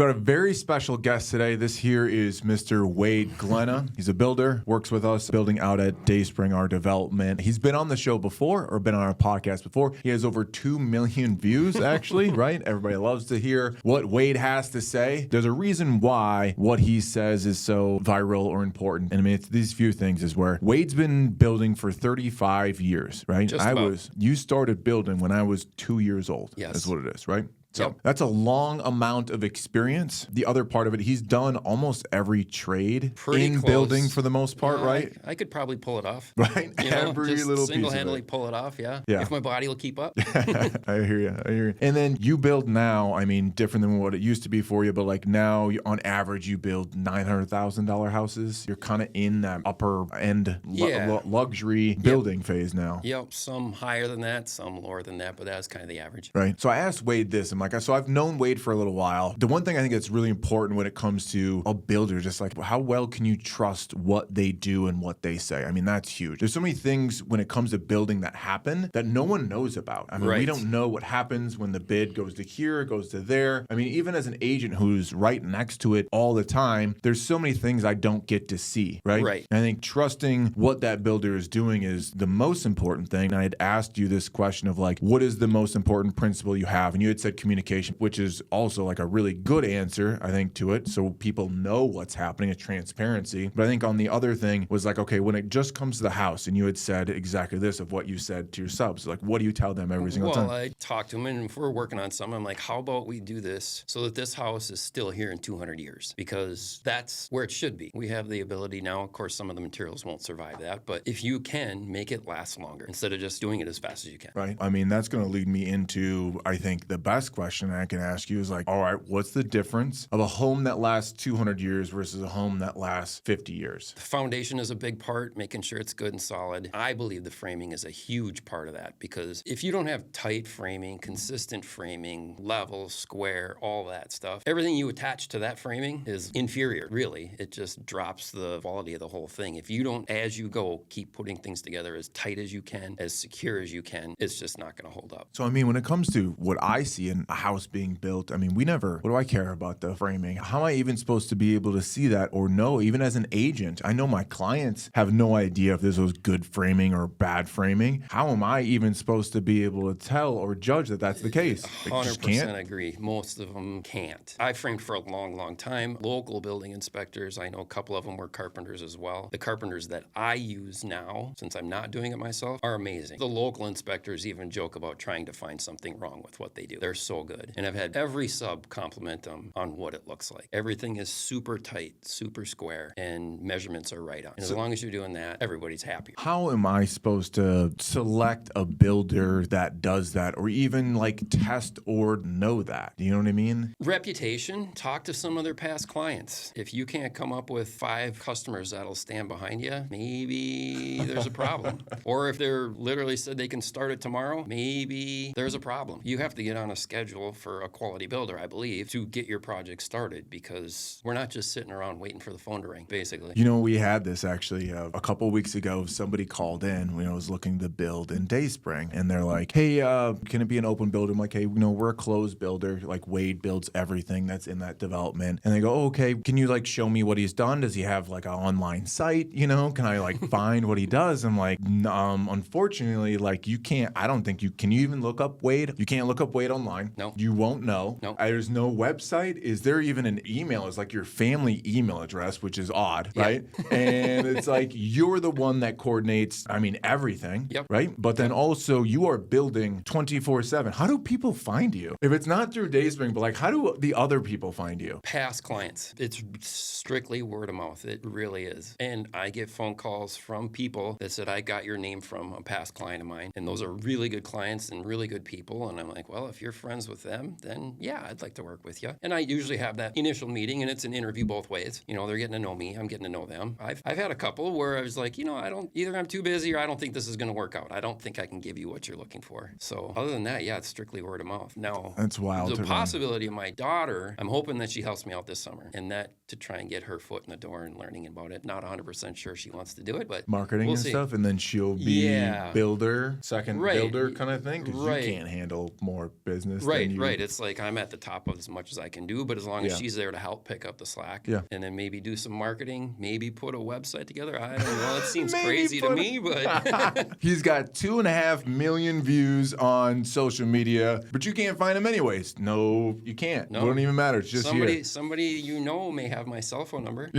We've got a very special guest today. This here is Mr. Wade Glenna. He's a builder, works with us building out at Dayspring, our development. He's been on the show before or been on our podcast before. He has over 2 million views, actually, right? Everybody loves to hear what Wade has to say. There's a reason why what he says is so viral or important. And I mean, it's these few things is where Wade's been building for 35 years, right? You started building when I was 2 years old. Yes. That's what it is, right? So that's a long amount of experience. The other part of it, he's done almost every trade building for the most part, right? I could probably pull it off. Right? Every just little single-handedly pull it off, yeah. If my body will keep up. I hear you. And then you build now, I mean, different than what it used to be for you, but like now, on average, you build $900,000 houses. You're kind of in that upper end luxury building phase now. Yep, some higher than that, some lower than that, but that's kind of the average. Right. So I asked Wade this. So I've known Wade for a little while. The one thing I think that's really important when it comes to a builder, just like how well can you trust what they do and what they say? I mean, that's huge. There's so many things when it comes to building that happen that no one knows about. I mean, we don't know what happens when the bid goes to here, goes to there. I mean, even as an agent who's right next to it all the time, there's so many things I don't get to see, right? Right. And I think trusting what that builder is doing is the most important thing. And I had asked you this question of like, what is the most important principle you have? And you had said communication, which is also like a really good answer, I think, to it. So people know what's happening, it's transparency. But I think on the other thing was like, okay, when it just comes to the house, and you had said exactly this of what you said to your subs, like, what do you tell them every single time? Well, I talk to them, and if we're working on something, I'm like, how about we do this so that this house is still here in 200 years? Because that's where it should be. We have the ability now, of course, some of the materials won't survive that, but if you can, make it last longer instead of just doing it as fast as you can. Right. I mean, that's going to lead me into, I think, the best question I can ask you is like, all right, what's the difference of a home that lasts 200 years versus a home that lasts 50 years? The foundation is a big part, making sure it's good and solid. I believe the framing is a huge part of that because if you don't have tight framing, consistent framing, level, square, all that stuff, everything you attach to that framing is inferior, really. It just drops the quality of the whole thing. If you don't, as you go, keep putting things together as tight as you can, as secure as you can, it's just not going to hold up. So, I mean, when it comes to what I see in a house being built, I mean, what do I care about the framing? How am I even supposed to be able to see that or know, even as an agent? I know my clients have no idea if this was good framing or bad framing. How am I even supposed to be able to tell or judge that that's the case? 100% agree. Most of them can't. I framed for a long, long time. Local building inspectors, I know a couple of them were carpenters as well. The carpenters that I use now, since I'm not doing it myself, are amazing. The local inspectors even joke about trying to find something wrong with what they do. They're so good. And I've had every sub compliment them on what it looks like. Everything is super tight, super square, and measurements are right on. And as long as you're doing that, everybody's happy. How am I supposed to select a builder that does that or even like test or know that? You know what I mean? Reputation. Talk to some of their past clients. If you can't come up with 5 customers that'll stand behind you, maybe there's a problem. Or if they're literally said they can start it tomorrow, maybe there's a problem. You have to get on a schedule for a quality builder, I believe, to get your project started because we're not just sitting around waiting for the phone to ring, basically. You know, we had this actually a couple of weeks ago. Somebody called in when I was looking to build in Dayspring, and they're like, hey, can it be an open builder? I'm like, hey, we're a closed builder. Like Wade builds everything that's in that development. And they go, oh, okay, can you like show me what he's done? Does he have like an online site? Can I like find what he does? I'm like, unfortunately, like you can't, I don't think can you even look up Wade? You can't look up Wade online. No. You won't know. No. There's no website. Is there even an email? It's like your family email address, which is odd, right? And it's like you're the one that coordinates, everything, right? But then also you are building 24/7. How do people find you? If it's not through Dayspring, but like how do the other people find you? Past clients. It's strictly word of mouth. It really is. And I get phone calls from people that said, I got your name from a past client of mine. And those are really good clients and really good people. And I'm like, well, if you're friends with them, then yeah, I'd like to work with you. And I usually have that initial meeting and it's an interview both ways. They're getting to know me. I'm getting to know them. I've had a couple where I was like, either I'm too busy or I don't think this is going to work out. I don't think I can give you what you're looking for. So other than that, yeah, it's strictly word of mouth. Now, that's wild. The possibility of my daughter, I'm hoping that she helps me out this summer and that to try and get her foot in the door and learning about it. Not 100% sure she wants to do it, but marketing and stuff. And then she'll be builder, second builder kind of thing. Because you can't handle more business Right, then you... right. It's like I'm at the top of as much as I can do, but as long as Yeah. she's there to help pick up the slack, Yeah. and then maybe do some marketing, maybe put a website together. I don't know. It seems Maybe crazy to put- me, but He's got 2.5 million views on social media, but you can't find him anyways. No, you can't. No. It wouldn't even matter. It's just somebody you know may have my cell phone number.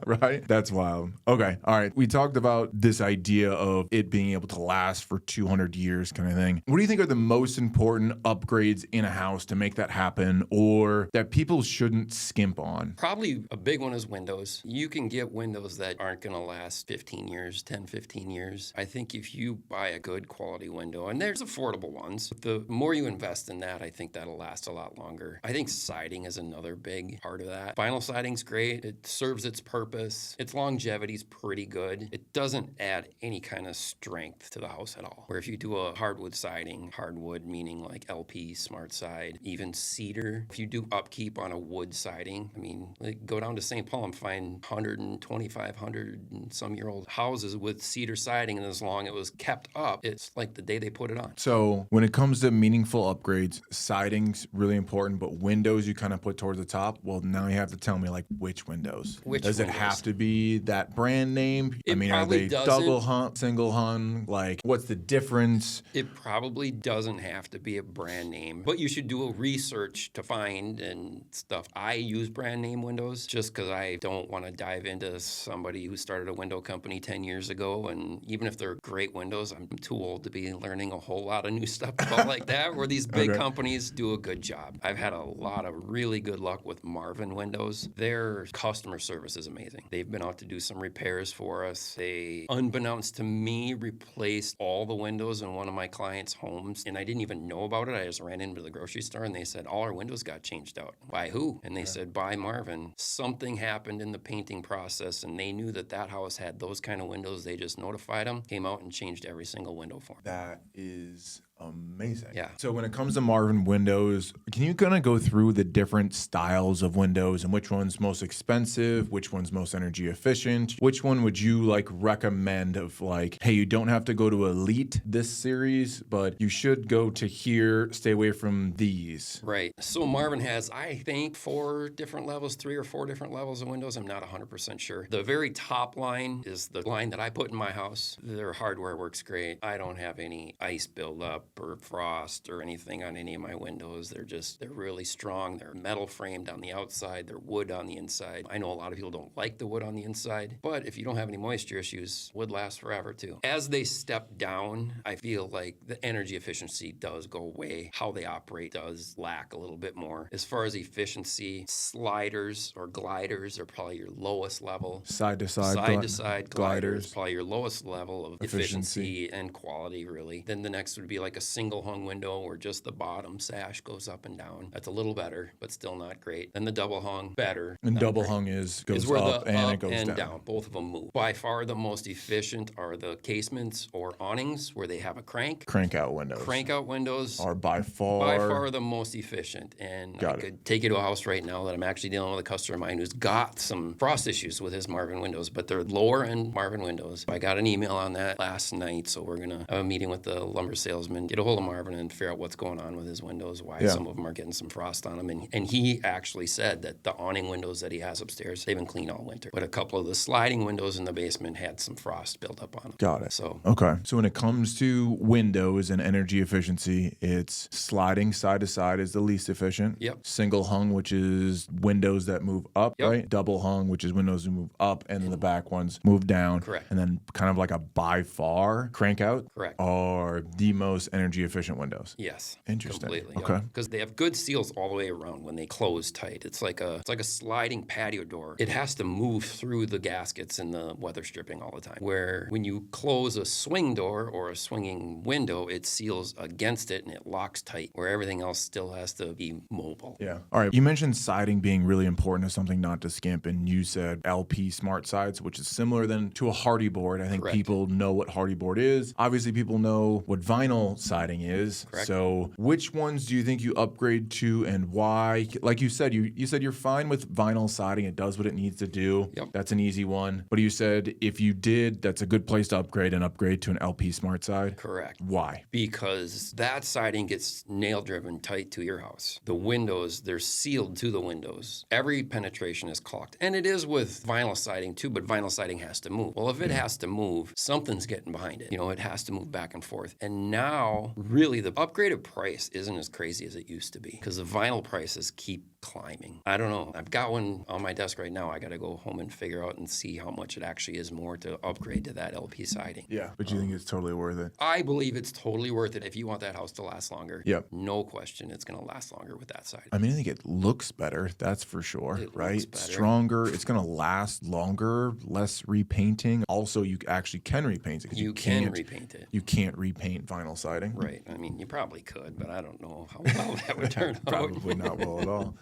right? That's wild. Okay. All right. We talked about this idea of it being able to last for 200 years kind of thing. What do you think are the most important upgrades in a house to make that happen, or that people shouldn't skimp on? Probably a big one is windows. You can get windows that aren't going to last 15 years, 10, 15 years. I think if you buy a good quality window, and there's affordable ones, but the more you invest in that, I think that'll last a lot longer. I think siding is another big part of that. Vinyl siding's great. It serves its purpose. Its longevity's pretty good. It doesn't add any kind of strength to the house at all. Where if you do a hardwood siding, hardwood meaning like LP, smart side, even cedar, if you do upkeep on a wood siding, I mean, like go down to St. Paul and find 125, 100 and some year old houses with cedar siding, and as long as it was kept up, it's like the day they put it on. So when it comes to meaningful upgrades, siding's really important, but windows you kind of put towards the top. Well, now you have to tell me, like, which windows? Does it windows? have to be that brand name? It I mean, are probably they doesn't. double hung, single hung? Like, what's the difference? It probably doesn't have to be a brand name, but you should do a research to find and stuff. I use brand name windows just because I don't want to dive into somebody who started a window company 10 years ago. And even if they're great windows, I'm too old to be learning a whole lot of new stuff about like that, where these big companies do a good job. I've had a lot of really good luck with Marvin windows. Their customer service is amazing. They've been out to do some repairs for us. They, unbeknownst to me, replaced all the windows in one of my clients' homes, and I didn't even know about it. I just ran into the grocery store and they said, all our windows got changed out. By who? And they said, by Marvin. Something happened in the painting process, and they knew that that house had those kind of windows. They just notified them, came out and changed every single window for them. That is amazing. Yeah. So when it comes to Marvin windows, can you kind of go through the different styles of windows and which one's most expensive, which one's most energy efficient? Which one would you like recommend of like, hey, you don't have to go to Elite this series, but you should go to here, stay away from these? Right. So Marvin has, I think, 4 different levels, 3 or 4 different levels of windows. I'm not 100% sure. The very top line is the line that I put in my house. Their hardware works great. I don't have any ice buildup or frost or anything on any of my windows. They're really strong. They're metal framed on the outside. They're wood on the inside. I know a lot of people don't like the wood on the inside, but if you don't have any moisture issues, wood lasts forever too. As they step down, I feel like the energy efficiency does go away. How they operate does lack a little bit more. As far as efficiency, sliders or gliders are probably your lowest level. Side to side Gliders probably your lowest level of efficiency and quality, really. Then the next would be like a single hung window where just the bottom sash goes up and down. That's a little better, but still not great. Then the double hung, better. And double hung goes where up the and up it goes and down. Both of them move. By far the most efficient are the casements or awnings where they have a crank. Crank out windows Crank-out windows are by far the most efficient. And Got I it. could take you to a house right now that I'm actually dealing with a customer of mine who's got some frost issues with his Marvin windows, but they're lower-end Marvin windows. I got an email on that last night, so we're going to have a meeting with the lumber salesman, get a hold of Marvin and figure out what's going on with his windows, why some of them are getting some frost on them. And he actually said that the awning windows that he has upstairs, they've been clean all winter. But a couple of the sliding windows in the basement had some frost built up on them. Got it. So Okay. So when it comes to windows and energy efficiency, it's sliding side to side is the least efficient. Yep. Single hung, which is windows that move up, Yep. right? Double hung, which is windows that move up, and then the back ones move down. Correct. And then kind of like a by far crank out Correct. are the most energy efficient windows. yes. Interesting. Completely. Okay. Because they have good seals all the way around when they close tight. It's like a sliding patio door. It has to move through the gaskets and the weather stripping all the time. Where when you close a swing door or a swinging window, it seals against it and it locks tight. Where everything else still has to be mobile. Yeah. All right. You mentioned siding being really important as something not to skimp, and you said LP smart sides, which is similar then to a hardy board. I think Correct. people know what hardy board is. Obviously, people know what vinyl siding is. Correct. So which ones do you think you upgrade to and why? Like you said, you said you're fine with vinyl siding. It does what it needs to do. Yep. That's an easy one. But you said if you did, that's a good place to upgrade and upgrade to an LP Smart side. Correct. Why? Because that siding gets nail driven tight to your house. The windows, they're sealed to the windows. Every penetration is caulked. And it is with vinyl siding too, but vinyl siding has to move. Well, if it has to move, something's getting behind it. It has to move back and forth. And now, really, the upgraded price isn't as crazy as it used to be because the vinyl prices keep climbing. I don't know. I've got one on my desk right now. I got to go home and figure out and see how much it actually is more to upgrade to that LP siding. Yeah. But you think it's totally worth it? I believe it's totally worth it if you want that house to last longer. Yep. No question, it's going to last longer with that siding. I mean, I think it looks better. That's for sure, It right? looks better. Stronger. It's going to last longer, less repainting. Also, you actually can repaint it. 'Cause You can can't- repaint it. You can't repaint vinyl siding. Right. I mean, you probably could, but I don't know how well that would turn out. Probably not well at all.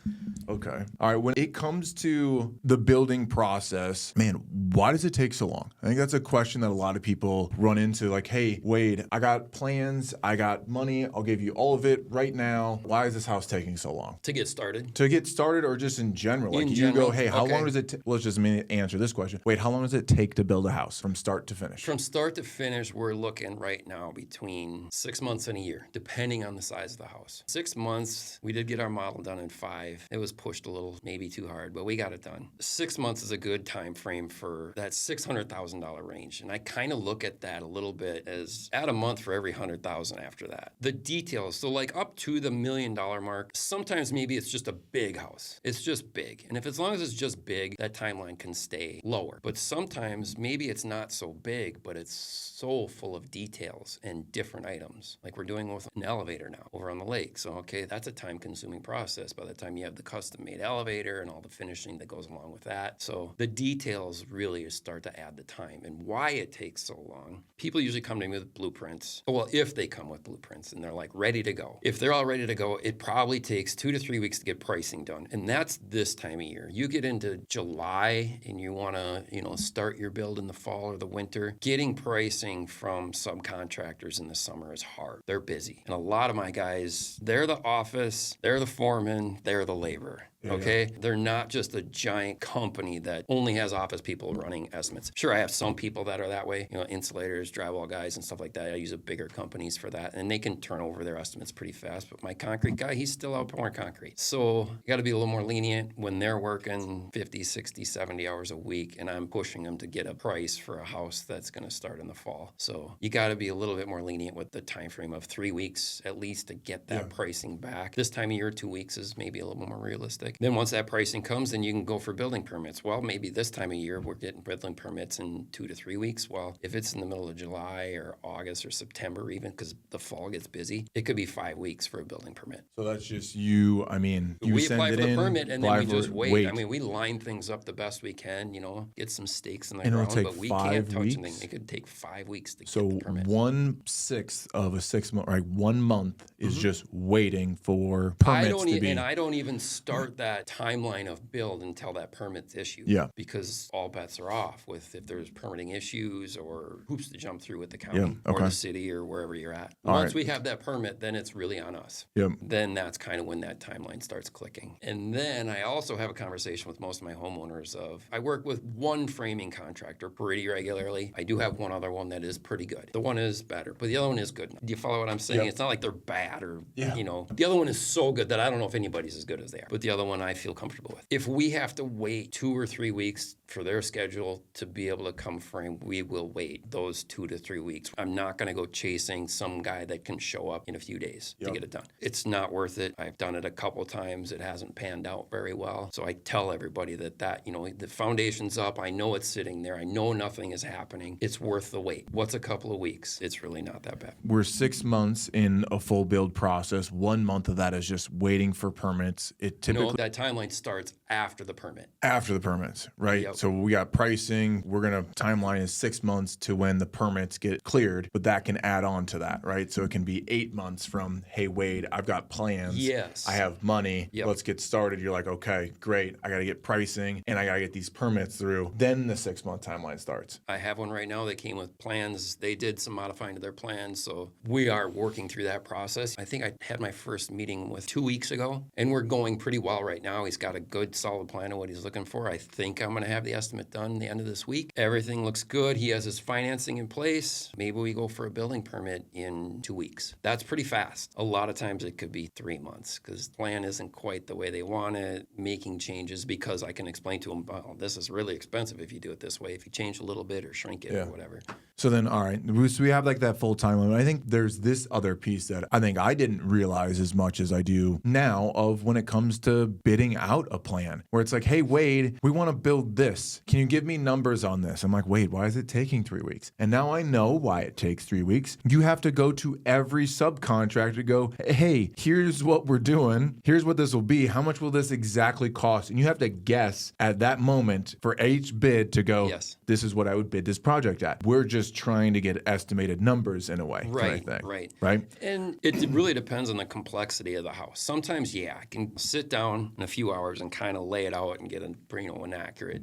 Okay. All right. When it comes to the building process, man, why does it take so long? I think that's a question that a lot of people run into. Like, hey, Wade, I got plans. I got money. I'll give you all of it right now. Why is this house taking so long? To get started. To get started or just in general? Like In you general, go, hey, how okay. long does it let's just answer this question. Wait, how long does it take to build a house from start to finish? From start to finish, we're looking right now between 6 months and a year, depending on the size of the house. 6 months, we did get our model done in 5. It was pushed a little, maybe too hard, but we got it done. 6 months is a good time frame for that $600,000 range. And I kind of look at that a little bit as add a month for every 100,000 after that. The details, so like up to the $1 million mark, sometimes maybe it's just a big house. It's just big. And if as long as it's just big, that timeline can stay lower. But sometimes maybe it's not so big, but it's so full of details and different items. Like we're doing with an elevator now over on the lake. So, okay, that's a time-consuming process by the time you have the custom-made elevator and all the finishing that goes along with that. So the details really start to add the time. And why it takes so long, people usually come to me with blueprints. Well, if they come with blueprints and they're like ready to go. If they're all ready to go, it probably takes 2 to 3 weeks to get pricing done. And that's this time of year. You get into July and you want to, start your build in the fall or the winter. Getting pricing from subcontractors in the summer is hard. They're busy. And a lot of my guys, they're the office, they're the foreman, they're the labor. Okay? They're not just a giant company that only has office people running estimates. Sure, I have some people that are that way, insulators, drywall guys and stuff like that. I use bigger companies for that, and they can turn over their estimates pretty fast. But my concrete guy, he's still out pouring concrete. So you got to be a little more lenient when they're working 50, 60, 70 hours a week, and I'm pushing them to get a price for a house that's going to start in the fall. So you got to be a little bit more lenient with the time frame of 3 weeks at least to get that pricing back. This time of year, 2 weeks is maybe a little more realistic. Then once that pricing comes, then you can go for building permits. Well, maybe this time of year we're getting building permits in 2 to 3 weeks. Well, if it's in the middle of July or August or September even, because the fall gets busy, it could be 5 weeks for a building permit. So that's just you. I mean, you we send apply it for the in, permit and then we just wait. wait. I mean, we line things up the best we can, get some stakes in the And it'll ground, take but we 5 can't touch weeks? anything. It could take 5 weeks to So get the permit. 1/6 of a 6 month, right? 1 month is just waiting for permits to be. And I don't even start that timeline of build until that permit's issued. Yeah. Because all bets are off with if there's permitting issues or hoops to jump through with the county or okay. the city or wherever you're at. All Once right. we have that permit, then it's really on us. Yep. Then that's kind of when that timeline starts clicking. And then I also have a conversation with most of my homeowners of, I work with one framing contractor pretty regularly. I do have one other one that is pretty good. The one is better, but the other one is good. Do you follow what I'm saying? Yep. It's not like they're bad or, Yeah. the other one is so good that I don't know if anybody's as good as they are. But the other one I feel comfortable with. If we have to wait 2 or 3 weeks for their schedule to be able to come frame, we will wait those 2 to 3 weeks. I'm not going to go chasing some guy that can show up in a few days to get it done. It's not worth it. I've done it a couple times. It hasn't panned out very well. So I tell everybody that the foundation's up. I know it's sitting there. I know nothing is happening. It's worth the wait. What's a couple of weeks? It's really not that bad. We're 6 months in a full build process. 1 month of that is just waiting for permits. It typically No, that timeline starts after the permit. after the permits, right? Yep. So we got pricing. We're going to timeline is 6 months to when the permits get cleared, but that can add on to that, right? So it can be 8 months from, hey, Wade, I've got plans. Yes. I have money. Yep. Let's get started. You're like, okay, great. I got to get pricing and I got to get these permits through. Then the 6-month timeline starts. I have one right now that came with plans. They did some modifying to their plans, so we are working through that process. I think I had my first meeting with 2 weeks ago, and we're going pretty well right now. He's got a good, solid plan of what he's looking for. I think I'm going to have the estimate done the end of this week. Everything looks good. He has his financing in place. Maybe we go for a building permit in 2 weeks. That's pretty fast. A lot of times it could be 3 months because the plan isn't quite the way they want it, making changes because I can explain to them, oh, this is really expensive if you do it this way, if you change a little bit or shrink it or whatever. So then, all right, so we have like that full time limit. I think there's this other piece that I think I didn't realize as much as I do now of when it comes to bidding out a plan where it's like, hey, Wade, we want to build this. Can you give me numbers on this? I'm like, Wade, why is it taking 3 weeks? And now I know why it takes 3 weeks. You have to go to every subcontractor to go, hey, here's what we're doing. Here's what this will be. How much will this exactly cost? And you have to guess at that moment for each bid to go, yes, this is what I would bid this project at. We're just trying to get estimated numbers in a way. Right, kind of thing, right. Right? And it really depends on the complexity of the house. Sometimes, I can sit down in a few hours and kind of lay it out and get an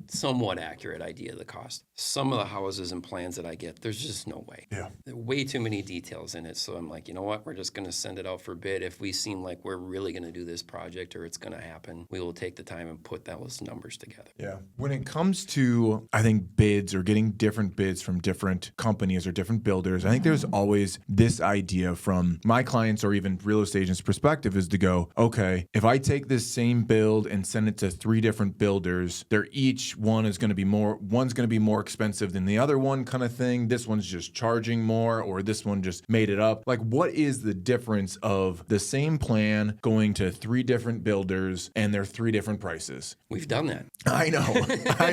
somewhat accurate idea of the cost. Some of the houses and plans that I get, there's just no way. Yeah. There are way too many details in it. So I'm like, you know what? We're just going to send it out for bid. If we seem like we're really going to do this project or it's going to happen, we will take the time and put those numbers together. Yeah. When it comes to, I think, bids or getting different bids from different companies or different builders, I think there's always this idea from my clients or even real estate agents' perspective is to go, okay, if I take this same build and send it to 3 different builders, they're each one's going to be more expensive than the other one kind of thing. This one's just charging more or this one just made it up. Like, what is the difference of the same plan going to 3 different builders and they're 3 different prices? We've done that. I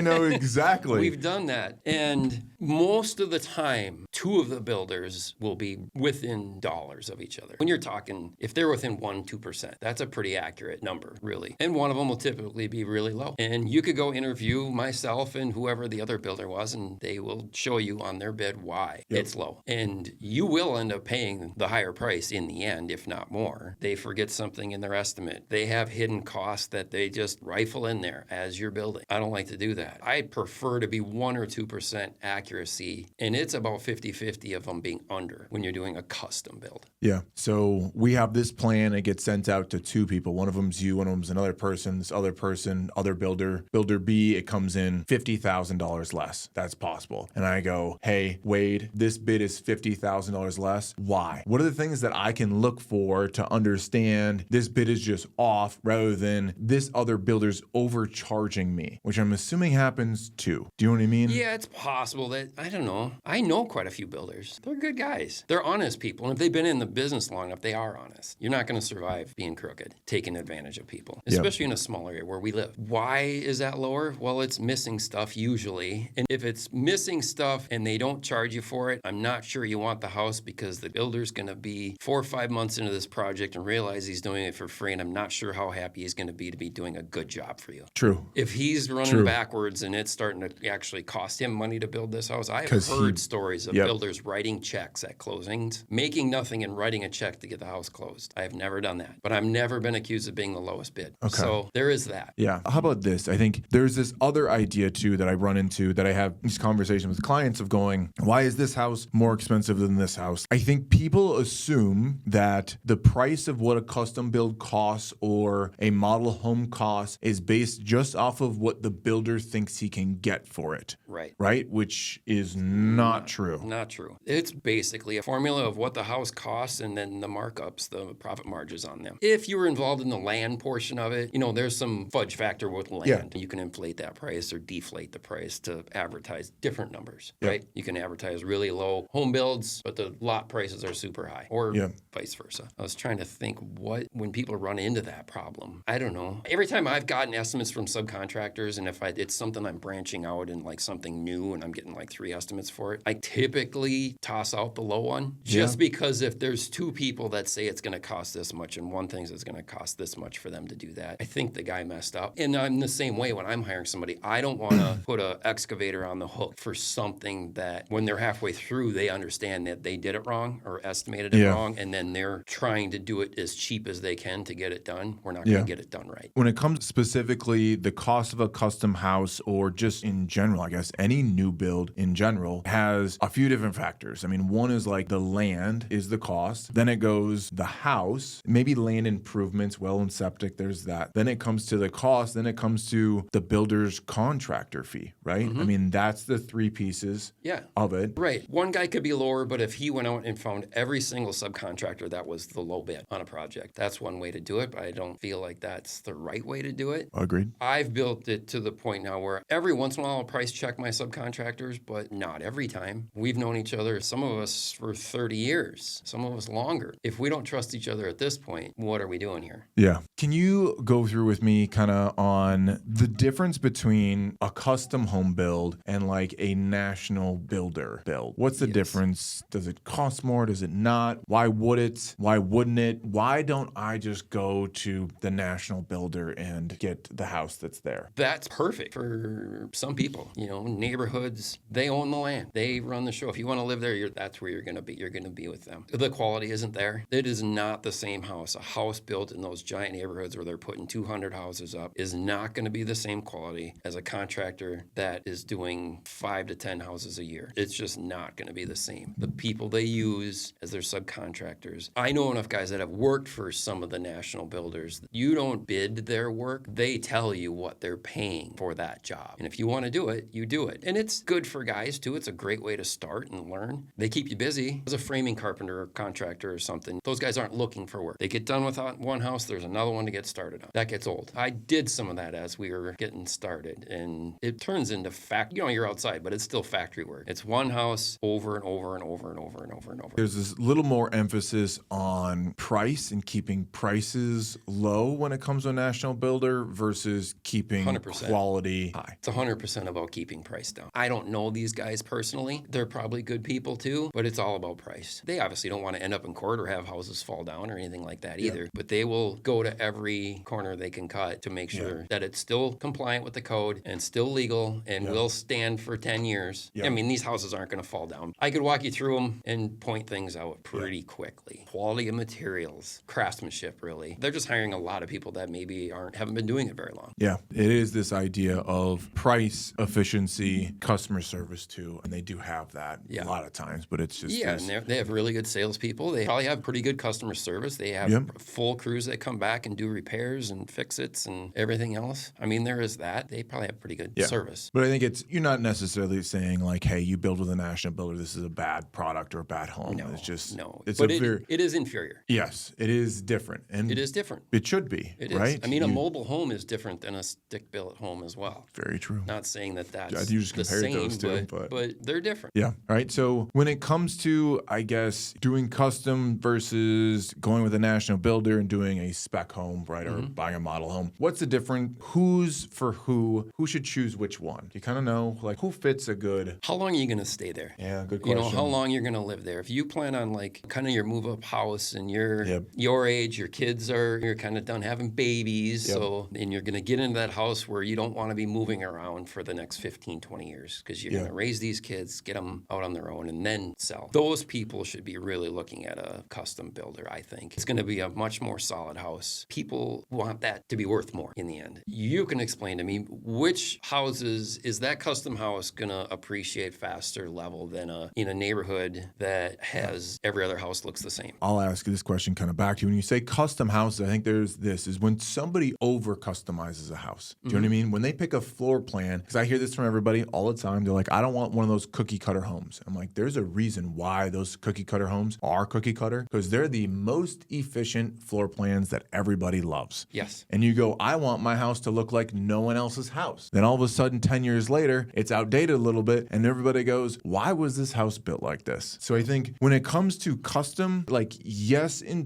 know exactly. We've done that. And most of the time, 2 of the builders will be within dollars of each other. When you're talking, if they're within 1-2%, that's a pretty accurate number, really. And one of them will typically be really low. And you could go interview myself and whoever the other builder was, and they will show you on their bid why it's low. And you will end up paying the higher price in the end, if not more. They forget something in their estimate. They have hidden costs that they just rifle in there as you're building. I don't like to do that. I prefer to be 1 or 2% accuracy, and it's about 50-50 of them being under when you're doing a custom build. Yeah. So we have this plan. It gets sent out to 2 people. One of them's you, one of them's another person. This other person, other builder, builder B, it comes in $50,000 less. That's possible. And I go, hey, Wade, this bid is $50,000 less. Why? What are the things that I can look for to understand this bid is just off rather than this other builder's overcharging me, which I'm assuming happens too. Do you know what I mean? Yeah, it's possible that, I don't know. I know quite a few builders. They're good guys. They're honest people. And if they've been in the business long enough, they are honest. You're not going to survive being crooked, taking advantage of people, especially in a small area where we live. Why is that lower? Well, it's missing stuff usually. And if it's missing stuff and they don't charge you for it, I'm not sure you want the house because the builder's going to be 4 or 5 months into this project and realize he's doing it for free. And I'm not sure how happy he's going to be doing a good job for you. True. If he's running backwards and it's starting to actually cost him money to build this house, I've heard stories of builders writing checks at closings, making nothing and writing a check to get the house closed. I have never done that, but I've never been accused of being the lowest bid. Okay. So there is that. Yeah. How about this? I think there's this other idea too that I run into that I have these conversations with clients of going, why is this house more expensive than this house? I think people assume that the price of what a custom build costs or a model home costs is based just off of what the builder thinks he can get for it. Right. Right? Which is not true. Not true. It's basically a formula of what the house costs and then the markups, the profit margins on them. If you were involved in the land portion of it, there's some fudge factor with land. Yeah. You can inflate that price or deflate the price to advertise different numbers, right? You can advertise really low home builds, but the lot prices are super high, or vice versa. I was trying to think when people run into that problem, I don't know. Every time I've gotten estimates from subcontractors, and if it's something I'm branching out and like something new and I'm getting like 3 estimates for it. I typically toss out the low one just because if there's 2 people that say it's going to cost this much and one thinks it's going to cost this much for them to do that, I think the guy messed up. And I'm the same way when I'm hiring somebody. I don't want to put an excavator on the hook for something that when they're halfway through, they understand that they did it wrong or estimated it wrong, and then they're trying to do it as cheap as they can to get it done. We're not going to get it done right. When it comes specifically the cost of a custom house or just in general, I guess any new build in general has a few different factors. I mean, one is like the land is the cost. Then it goes the house, maybe land improvements, well and septic, there's that. Then it comes to the cost. Then it comes to the builder's contractor fee, right? I mean, that's the 3 pieces of it. Right. One guy could be lower, but if he went out and found every single subcontractor that was the low bid on a project, that's one way to do it, but I don't feel like that's the right way to do it. Agreed. I've built it to the point now where every once in a while I'll price check my subcontractors, but not every time. We've known each other, some of us for 30 years, some of us longer. If we don't trust each other at this point, what are we doing here? Yeah. Can you go through with me kind of on the difference between a custom home build and like a national builder build? What's the difference? Does it cost more? Does it not? Why would it? Why wouldn't it? Why don't I just go to the national builder and get the house that's there? That's perfect for some people. Neighborhoods, they own the land. They run the show. If you want to live there, that's where you're going to be. You're going to be with them. The quality isn't there. It is not the same house. A house built in those giant neighborhoods where they're putting 200 houses up is not going to be the same quality as a contractor that is doing 5 to 10 houses a year. It's just not going to be the same. The people they use as their subcontractors. I know enough guys that have worked for some of the national builders. You don't bid their work. They tell you what they're paying for that job. And if you want to do it, you do it. And it's good for guys too. It's a great way to start and learn. They keep you busy. As a framing carpenter or contractor or something, those guys aren't looking for work. They get done with one house, there's another one to get started on. That gets old. I did some of that as we were getting started, and it turns into you're outside, but it's still factory work. It's one house over and over and over and over and over and over. There's this little more emphasis on price and keeping prices low when it comes to a national builder versus keeping 100%. Quality high. It's 100% about keeping price down. I don't know these guys personally. They're probably good people too, but it's all about price. They obviously don't want to end up in court or have houses fall down or anything like that either, but they will go to every corner they can cut to make sure that it's still compliant with the code and still legal and will stand for 10 years. I mean, these houses aren't going to fall down. I could walk you through them and point things out pretty quickly. Quality of materials, craftsmanship, really. They're just hiring a lot of people that maybe haven't been doing it very long. Yeah, it is this idea of price, efficiency, customer service too, and they do have that a lot of times, but it's just and they have really good salespeople. They probably have pretty good customer service. They have full crews that come back and do repairs and fix-its and everything else. I mean, there is that. They probably have pretty good service. But I think you're not necessarily saying like, hey, you build with a national builder, this is a bad product or a bad home. No, it's just it is inferior. Yes, it is different, and it is different. It should be. It right? is. I mean, a mobile home is different than a stick-built home as well. Very true. Not saying that's you just the compared same, those two, but they're different. Yeah. All right. So when it comes to, I guess, doing custom versus going with a national builder and doing a spec home, right, or buying a model home, what's the difference? Who's for who? Who should choose which one? Do you kind of know, like, who fits a good? How long are you going to stay there? Yeah, good question. How long you're going to live there? If you plan on like kind of your move-up house and you're your age, your kids you're kind of done having babies, and you're going to get into that house where you don't want to be moving around for the next 15, 20 years because you're going to raise these kids, get them out on their own, and then sell. Those people should be really looking at a custom builder, I think. It's going to be a much more solid house. People want that to be worth more in the end. You can explain to me which houses is that custom house going to appreciate faster level than in a neighborhood that has every other house looks the same? I'll ask you this question kind of back to you. When you say custom houses, I think there's this is when somebody over customizes a house. Do you know what I mean? When they pick a floor plan, because I hear this from everybody all the time. They're like, I don't want one of those cookie cutter homes. I'm like, there's a reason why those cookie cutter homes are cookie cutter, because they're the most efficient floor plans that everybody loves. Yes. And you go, I want my house to look like no one else's house. Then all of a sudden, 10 years later, it's outdated a little bit, and everybody goes, why was this house built like this? So I think when it comes to custom, like, yes, in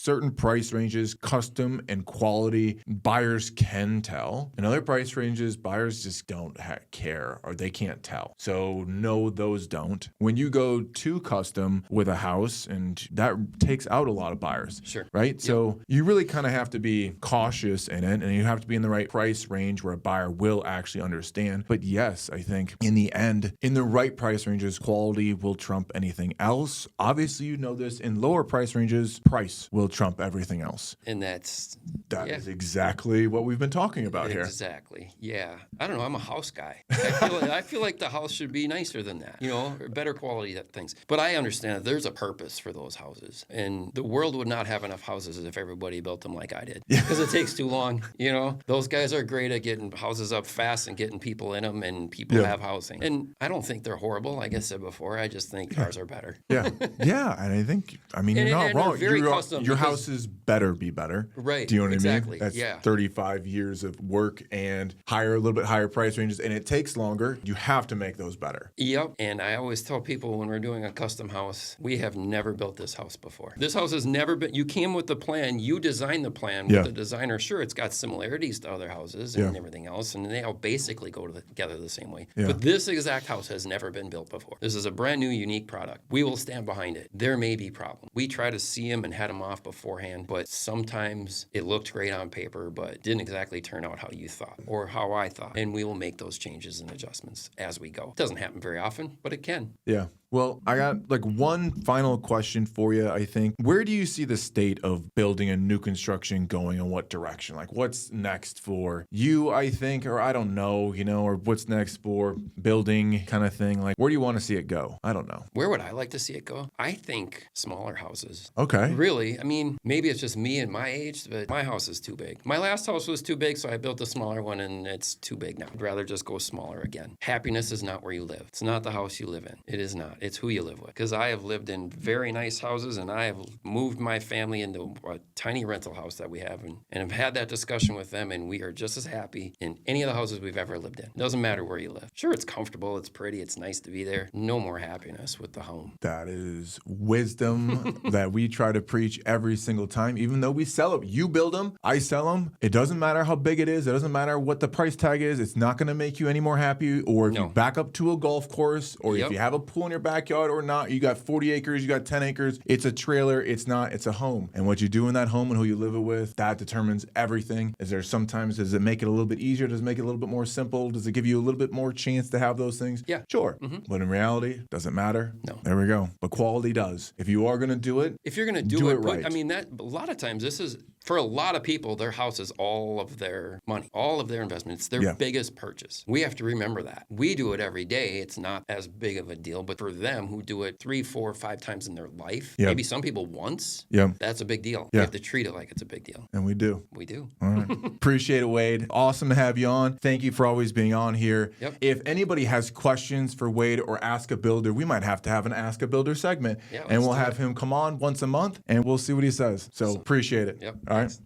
certain price ranges, custom and quality, buyers can tell. In other price ranges, buyers just don't care or they can't tell. So no, those don't. When you go to custom with a house, and that takes out a lot of buyers. Sure. Right? Yep. So you really kind of have to be cautious in it, and you have to be in the right price range where a buyer will actually understand. But yes, I think in the end, in the right price ranges, quality will trump anything else. Obviously, you know this, in lower price ranges, price will trump everything else. And that is exactly what we've been talking about here. Exactly. Yeah. I don't know. I'm a house guy. I feel like the house should be nicer than that, better quality things. But I understand that there's a purpose for those houses. And the world would not have enough houses if everybody built them like I did. Because it takes too long. Those guys are great at getting houses up fast and getting people in them, and people have housing. And I don't think they're horrible. Like I said before, I just think ours are better. Yeah. And I think, you're not wrong. Your houses better be better. Right. Do you know what exactly. I mean? That's 35 years of work and a little bit higher price ranges, and it takes longer. You have to make those better. Yep. And I always tell people when we're doing a custom house, we have never built this house before. This house has never been, you came with the plan, you designed the plan with the designer. Sure, it's got similarities to other houses and everything else, and they all basically go together the same way. But this exact house has never been built before. This is a brand new, unique product. We will stand behind it. There may be problems. We try to see them and head them off beforehand, but sometimes it looked great on paper, but didn't exactly turn out how you thought or how I thought. And we will make those changes and adjustments as we go. It doesn't happen very often, but it can. Yeah. Well, I got one final question for you, I think. Where do you see the state of building a new construction going, in what direction? What's next for you, I think, or I don't know, or what's next for building kind of thing? Where do you want to see it go? I don't know. Where would I like to see it go? I think smaller houses. Okay. Really? Maybe it's just me and my age, but my house is too big. My last house was too big, so I built a smaller one, and it's too big now. I'd rather just go smaller again. Happiness is not where you live. It's not the house you live in. It is not. It's who you live with. Because I have lived in very nice houses, and I have moved my family into a tiny rental house that we have, and have had that discussion with them, and we are just as happy in any of the houses we've ever lived in. It doesn't matter where you live. Sure, it's comfortable, it's pretty, it's nice to be there. No more happiness with the home. That is wisdom that we try to preach every single time, even though we sell them. You build them, I sell them. It doesn't matter how big it is. It doesn't matter what the price tag is. It's not going to make you any more happy. Or if you back up to a golf course, or if you have a pool in your backyard or not, you got 40 acres, you got 10 acres. It's a trailer. It's not. It's a home. And what you do in that home and who you live it with, that determines everything. Does it make it a little bit easier? Does it make it a little bit more simple? Does it give you a little bit more chance to have those things? Yeah. Sure. Mm-hmm. But in reality, does it matter? No. There we go. But quality does. If you are going to do it, if you're going to do it right. A lot of times this is, for a lot of people, their house is all of their money, all of their investment. It's their biggest purchase. We have to remember that. We do it every day. It's not as big of a deal, but for them who do it 3, 4, 5 times in their life, maybe some people once, that's a big deal. You have to treat it like it's a big deal. And we do. We do. All right. Appreciate it, Wade. Awesome to have you on. Thank you for always being on here. Yep. If anybody has questions for Wade or Ask a Builder, we might have to have an Ask a Builder segment. Yeah, and we'll have him come on once a month, and we'll see what he says. So appreciate it. Yep. All right. Thanks.